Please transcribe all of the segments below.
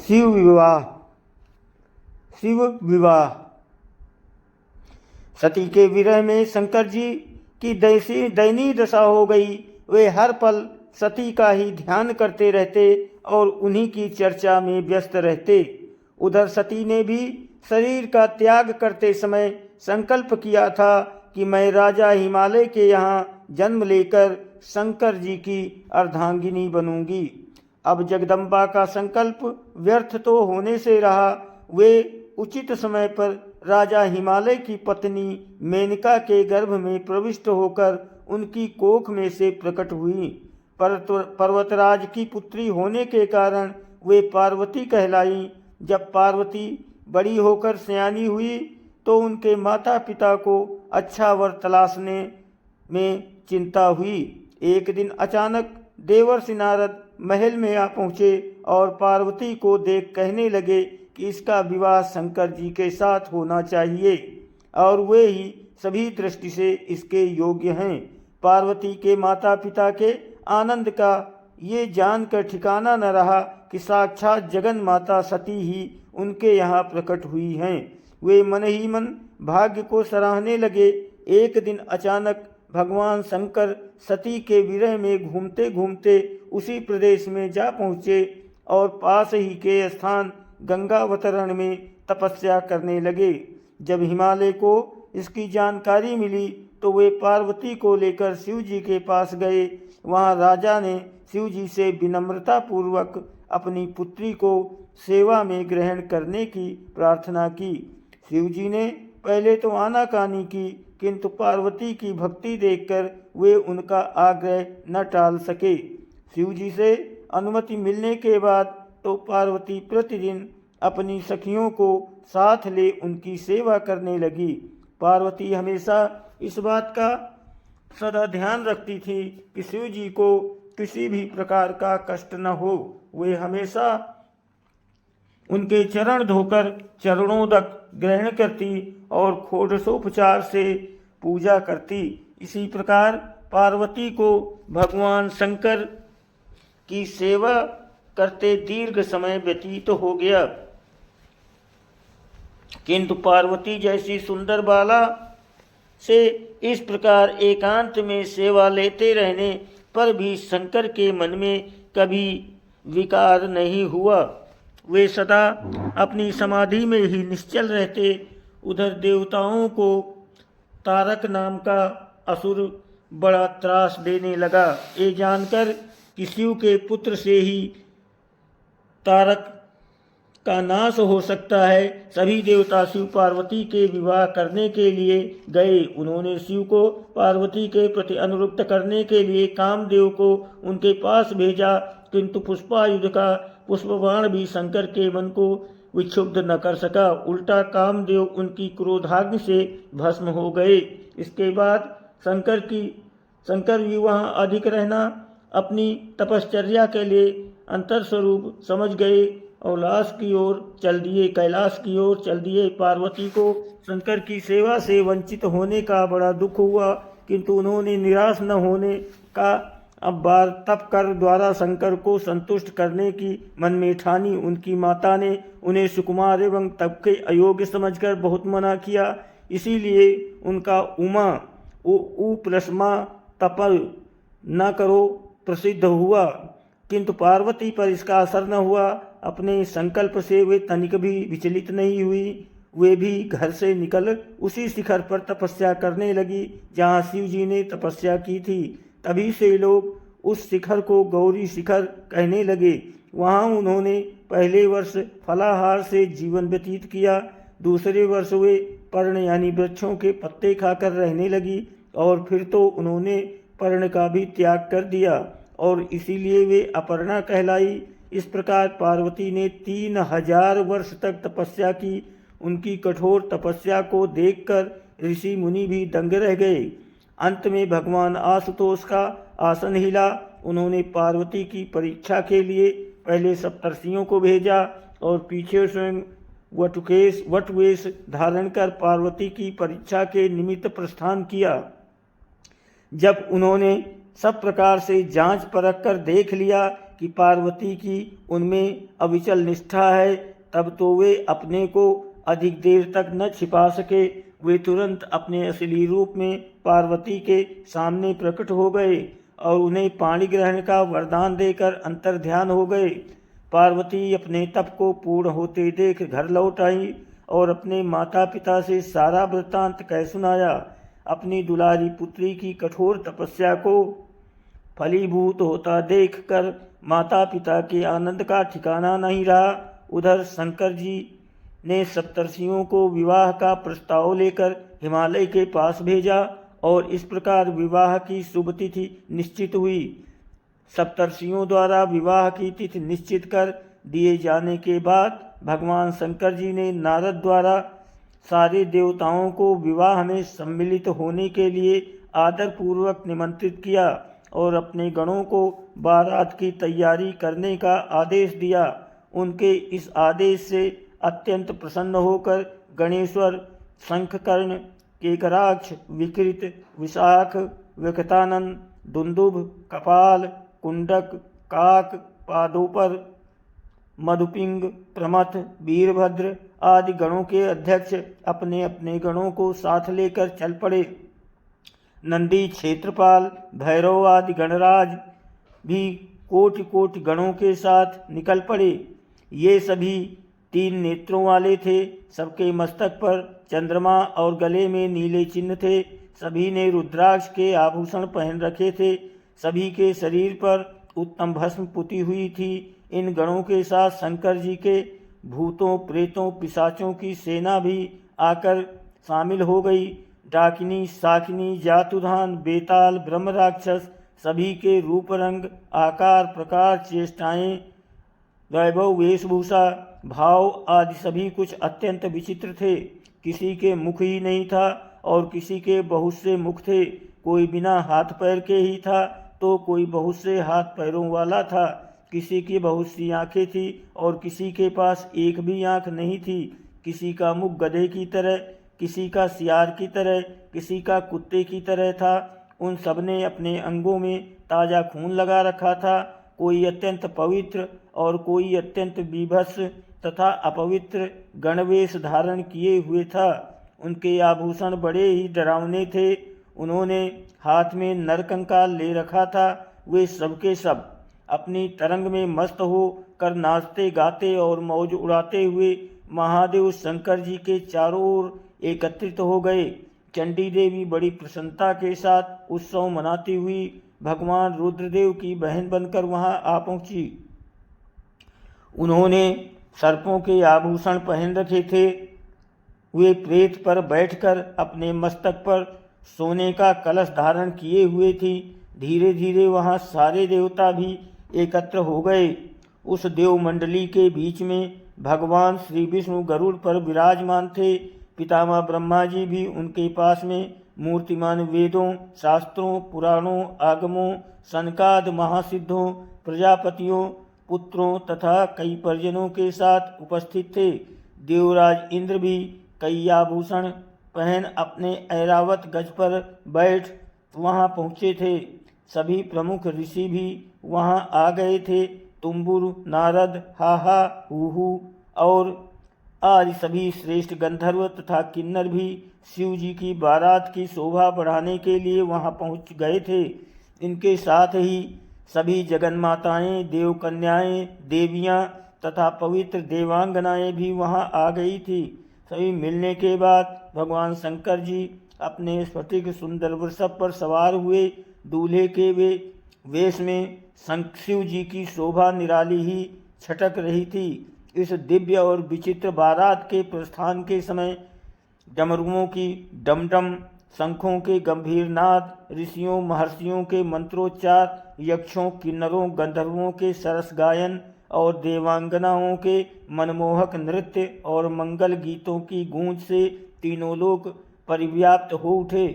शिव विवाह। शिव विवाह। सती के विरह में शंकर जी की दयनीय दशा हो गई। वे हर पल सती का ही ध्यान करते रहते और उन्हीं की चर्चा में व्यस्त रहते। उधर सती ने भी शरीर का त्याग करते समय संकल्प किया था कि मैं राजा हिमालय के यहाँ जन्म लेकर शंकर जी की अर्धांगिनी बनूंगी। अब जगदम्बा का संकल्प व्यर्थ तो होने से रहा। वे उचित समय पर राजा हिमालय की पत्नी मेनका के गर्भ में प्रविष्ट होकर उनकी कोख में से प्रकट हुई। पर्वतराज की पुत्री होने के कारण वे पार्वती कहलाई। जब पार्वती बड़ी होकर सयानी हुई तो उनके माता पिता को अच्छा वर तलाशने में चिंता हुई। एक दिन अचानक देवर्षि नारद महल में आ पहुँचे और पार्वती को देख कहने लगे कि इसका विवाह शंकर जी के साथ होना चाहिए और वे ही सभी दृष्टि से इसके योग्य हैं। पार्वती के माता पिता के आनंद का ये जानकर ठिकाना न रहा कि साक्षात जगन माता सती ही उनके यहाँ प्रकट हुई हैं। वे मन ही मन भाग्य को सराहने लगे। एक दिन अचानक भगवान शंकर सती के विरह में घूमते घूमते उसी प्रदेश में जा पहुँचे और पास ही के स्थान गंगावतरण में तपस्या करने लगे। जब हिमालय को इसकी जानकारी मिली तो वे पार्वती को लेकर शिव जी के पास गए। वहाँ राजा ने शिव जी से विनम्रता पूर्वक अपनी पुत्री को सेवा में ग्रहण करने की प्रार्थना की। शिव जी ने पहले तो आनाकानी की, किंतु पार्वती की भक्ति देखकर वे उनका आग्रह न टाल सके। शिव जी से अनुमति मिलने के बाद तो पार्वती प्रतिदिन अपनी सखियों को साथ ले उनकी सेवा करने लगी। पार्वती हमेशा इस बात का सदा ध्यान रखती थी कि शिव जी को किसी भी प्रकार का कष्ट न हो। वे हमेशा उनके चरण धोकर चरणोदक ग्रहण करती और षोडशोपचार से पूजा करती। इसी प्रकार पार्वती को भगवान शंकर की सेवा करते दीर्घ समय व्यतीत हो गया, किंतु पार्वती जैसी सुंदर बाला से इस प्रकार एकांत में सेवा लेते रहने पर भी शंकर के मन में कभी विकार नहीं हुआ। वे सदा अपनी समाधि में ही निश्चल रहते। उधर देवताओं को तारक नाम का असुर बड़ा त्रास देने लगा। ये जानकर कि शिव के पुत्र से ही तारक का नाश हो सकता है, सभी देवता शिव पार्वती के विवाह करने के लिए गए। उन्होंने शिव को पार्वती के प्रति अनुरक्त करने के लिए कामदेव को उनके पास भेजा, किंतु पुष्पायुध का पुष्पबाण भी शंकर के मन को विक्षुब्ध न कर सका। उल्टा कामदेव उनकी क्रोधाग्नि से भस्म हो गए। इसके बाद शंकर भी वहाँ अधिक रहना अपनी तपश्चर्या के लिए अंतर स्वरूप समझ गए और कैलाश की ओर चल दिए। पार्वती को शंकर की सेवा से वंचित होने का बड़ा दुख हुआ, किंतु उन्होंने निराश न होने का अब बार तप कर द्वारा शंकर को संतुष्ट करने की मन में ठानी। उनकी माता ने उन्हें सुकुमार एवं तप के अयोग्य समझकर बहुत मना किया। इसीलिए उनका उमा प्लस्मा तपल न करो प्रसिद्ध हुआ, किंतु पार्वती पर इसका असर न हुआ। अपने संकल्प से वे तनिक भी विचलित नहीं हुई। वे भी घर से निकल उसी शिखर पर तपस्या करने लगी जहाँ शिव जी ने तपस्या की थी। तभी से लोग उस शिखर को गौरी शिखर कहने लगे। वहाँ उन्होंने पहले वर्ष फलाहार से जीवन व्यतीत किया। दूसरे वर्ष वे पर्ण यानी वृक्षों के पत्ते खाकर रहने लगी और फिर तो उन्होंने पर्ण का भी त्याग कर दिया और इसीलिए वे अपर्णा कहलाई। इस प्रकार पार्वती ने 3000 वर्ष तक तपस्या की। उनकी कठोर तपस्या को देखकर ऋषि मुनि भी दंग रह गए। अंत में भगवान आशुतोष का आसन हिला। उन्होंने पार्वती की परीक्षा के लिए पहले सप्तर्षियों को भेजा और पीछे स्वयं वटवेश धारण कर पार्वती की परीक्षा के निमित्त प्रस्थान किया। जब उन्होंने सब प्रकार से जांच परख कर देख लिया कि पार्वती की उनमें अविचल निष्ठा है, तब तो वे अपने को अधिक देर तक न छिपा सके। वे तुरंत अपने असली रूप में पार्वती के सामने प्रकट हो गए और उन्हें पाणी ग्रहण का वरदान देकर अंतर्ध्यान हो गए। पार्वती अपने तप को पूर्ण होते देख घर लौट आई और अपने माता पिता से सारा वृत्तांत कह सुनाया। अपनी दुलारी पुत्री की कठोर तपस्या को फलीभूत होता देखकर माता पिता के आनंद का ठिकाना नहीं रहा। उधर शंकर जी ने सप्तर्षियों को विवाह का प्रस्ताव लेकर हिमालय के पास भेजा और इस प्रकार विवाह की शुभ तिथि निश्चित हुई। सप्तर्षियों द्वारा विवाह की तिथि निश्चित कर दिए जाने के बाद भगवान शंकर जी ने नारद द्वारा सारे देवताओं को विवाह में सम्मिलित होने के लिए आदरपूर्वक निमंत्रित किया और अपने गणों को बारात की तैयारी करने का आदेश दिया। उनके इस आदेश से अत्यंत प्रसन्न होकर गणेश्वर, शंखकर्ण, केकराक्ष, विकृत, विशाख, विकटानन, दुंदुभ, कपाल, कुंडक, काक, पादोपर, मधुपिंग, प्रमथ, वीरभद्र आदि गणों के अध्यक्ष अपने अपने गणों को साथ लेकर चल पड़े। नंदी, क्षेत्रपाल, भैरव आदि गणराज भी कोटि कोटि गणों के साथ निकल पड़े। ये सभी 3 नेत्रों वाले थे। सबके मस्तक पर चंद्रमा और गले में नीले चिन्ह थे। सभी ने रुद्राक्ष के आभूषण पहन रखे थे। सभी के शरीर पर उत्तम भस्म पुती हुई थी। इन गणों के साथ शंकर जी के भूतों, प्रेतों, पिशाचों की सेना भी आकर शामिल हो गई। डाकिनी, शाकिनी, जातुधान, बेताल, ब्रह्म राक्षस सभी के रूप, रंग, आकार, प्रकार, चेष्टाएं, वैभव, वेशभूषा, भाव आदि सभी कुछ अत्यंत विचित्र थे। किसी के मुख ही नहीं था और किसी के बहुत से मुख थे। कोई बिना हाथ पैर के ही था तो कोई बहुत से हाथ पैरों वाला था। किसी की बहुत सी आंखें थी और किसी के पास एक भी आंख नहीं थी। किसी का मुख गधे की तरह, किसी का सियार की तरह, किसी का कुत्ते की तरह था। उन सब ने अपने अंगों में ताज़ा खून लगा रखा था। कोई अत्यंत पवित्र और कोई अत्यंत बीभत्स तथा अपवित्र गणवेश धारण किए हुए था। उनके आभूषण बड़े ही डरावने थे। उन्होंने हाथ में नरकंकाल ले रखा था। वे सबके सब अपनी तरंग में मस्त हो कर नाचते गाते और मौज उड़ाते हुए महादेव शंकर जी के चारों ओर एकत्रित हो गए। चंडी देवी बड़ी प्रसन्नता के साथ उत्सव मनाती हुई भगवान रुद्रदेव की बहन बनकर वहां आ पहुंची। उन्होंने सर्पों के आभूषण पहन रखे थे। वे प्रेत पर बैठकर अपने मस्तक पर सोने का कलश धारण किए हुए थी। धीरे धीरे वहां सारे देवता भी एकत्र हो गए। उस देवमंडली के बीच में भगवान श्री विष्णु गरुड़ पर विराजमान थे। पितामह ब्रह्मा जी भी उनके पास में मूर्तिमान वेदों, शास्त्रों, पुराणों, आगमों, सनकाद महासिद्धों, प्रजापतियों, पुत्रों तथा कई परिजनों के साथ उपस्थित थे। देवराज इंद्र भी कई आभूषण पहन अपने ऐरावत गज पर बैठ वहां पहुँचे थे। सभी प्रमुख ऋषि भी वहां आ गए थे। तुम्बुर, नारद, हाहा, हूहू और आदि सभी श्रेष्ठ गंधर्व तथा किन्नर भी शिव जी की बारात की शोभा बढ़ाने के लिए वहां पहुंच गए थे। इनके साथ ही सभी जगन्माताएं, देवकन्याएं, देवियां तथा पवित्र देवांगनाएं भी वहां आ गई थी। सभी मिलने के बाद भगवान शंकर जी अपने स्फटिक सुंदर वृषभ पर सवार हुए। दूल्हे के वे वेश में शिव जी की शोभा निराली ही छटक रही थी। इस दिव्य और विचित्र बारात के प्रस्थान के समय डमरुओं की डमडम, शंखों के गंभीर नाद, ऋषियों महर्षियों के मंत्रोच्चार, यक्षों, किन्नरों, गंधर्वों के सरस गायन और देवांगनाओं के मनमोहक नृत्य और मंगल गीतों की गूंज से तीनों लोक परिव्याप्त हो उठे।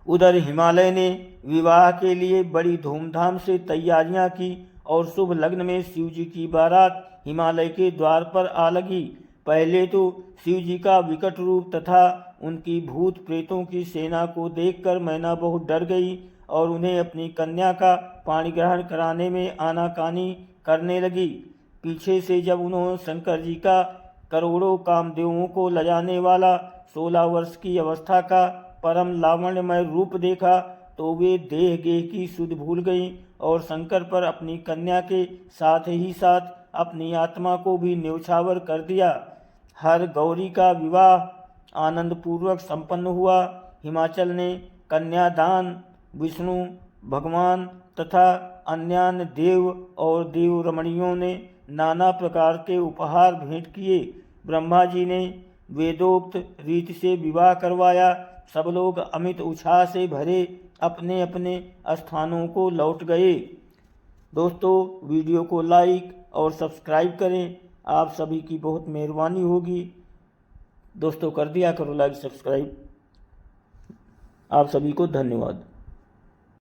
उधर हिमालय ने विवाह के लिए बड़ी धूमधाम से तैयारियां की और शुभ लग्न में शिव जी की बारात हिमालय के द्वार पर आ लगी। पहले तो शिव जी का विकट रूप तथा उनकी भूत प्रेतों की सेना को देखकर मैना बहुत डर गई और उन्हें अपनी कन्या का पाणी ग्रहण कराने में आनाकानी करने लगी। पीछे से जब उन्होंने शंकर जी का करोड़ों कामदेवों को लजाने वाला 16 वर्ष की अवस्था का परम लावण्यमय रूप देखा तो वे देह गेह की सुध भूल गईं और शंकर पर अपनी कन्या के साथ ही साथ अपनी आत्मा को भी न्यौछावर कर दिया। हर गौरी का विवाह आनंद पूर्वक संपन्न हुआ। हिमाचल ने कन्यादान विष्णु भगवान तथा अन्य देव और देव रमणियों ने नाना प्रकार के उपहार भेंट किए। ब्रह्मा जी ने वेदोक्त रीति से विवाह करवाया। सब लोग अमित उत्साह से भरे अपने अपने स्थानों को लौट गए। दोस्तों, वीडियो को लाइक और सब्सक्राइब करें, आप सभी की बहुत मेहरबानी होगी। दोस्तों, कर दिया करो लाइक सब्सक्राइब। आप सभी को धन्यवाद।